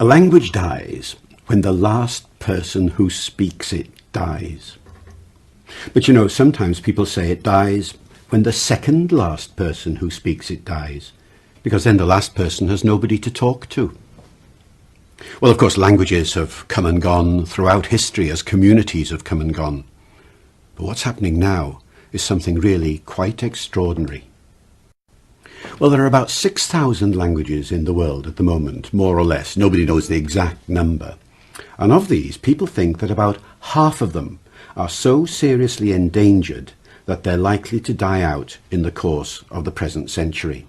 A language dies when the last person who speaks it dies. But you know, sometimes people say it dies when the second last person who speaks it dies, because then the last person has nobody to talk to. Well, of course, languages have come and gone throughout history as communities have come and gone. But what's happening now is something really quite extraordinary. Well, there are about 6,000 languages in the world at the moment, more or less. Nobody knows the exact number. And of these, people think that about half of them are so seriously endangered that they're likely to die out in the course of the present century.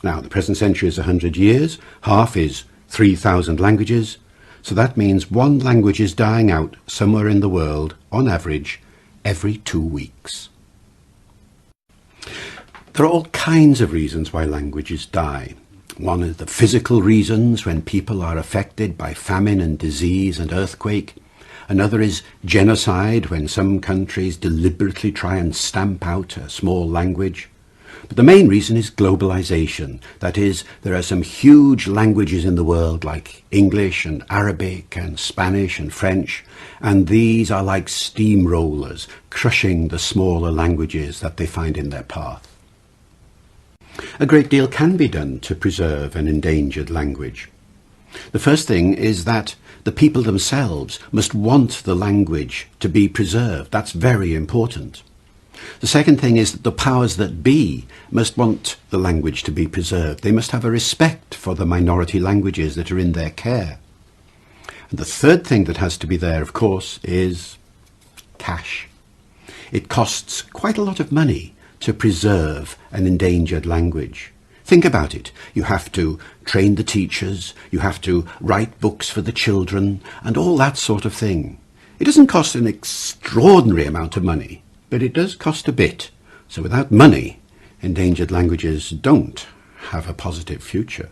Now, the present century is 100 years, half is 3,000 languages, so that means one language is dying out somewhere in the world, on average, every 2 weeks. There are all kinds of reasons why languages die. One is the physical reasons, when people are affected by famine and disease and earthquake. Another is genocide, when some countries deliberately try and stamp out a small language. But the main reason is globalization. That is, there are some huge languages in the world like English and Arabic and Spanish and French, and these are like steamrollers, crushing the smaller languages that they find in their path. A great deal can be done to preserve an endangered language. The first thing is that the people themselves must want the language to be preserved. That's very important. The second thing is that the powers that be must want the language to be preserved. They must have a respect for the minority languages that are in their care. And the third thing that has to be there, of course, is cash. It costs quite a lot of money to preserve an endangered language. Think about it. You have to train the teachers, you have to write books for the children, and all that sort of thing. It doesn't cost an extraordinary amount of money, but it does cost a bit. So without money, endangered languages don't have a positive future.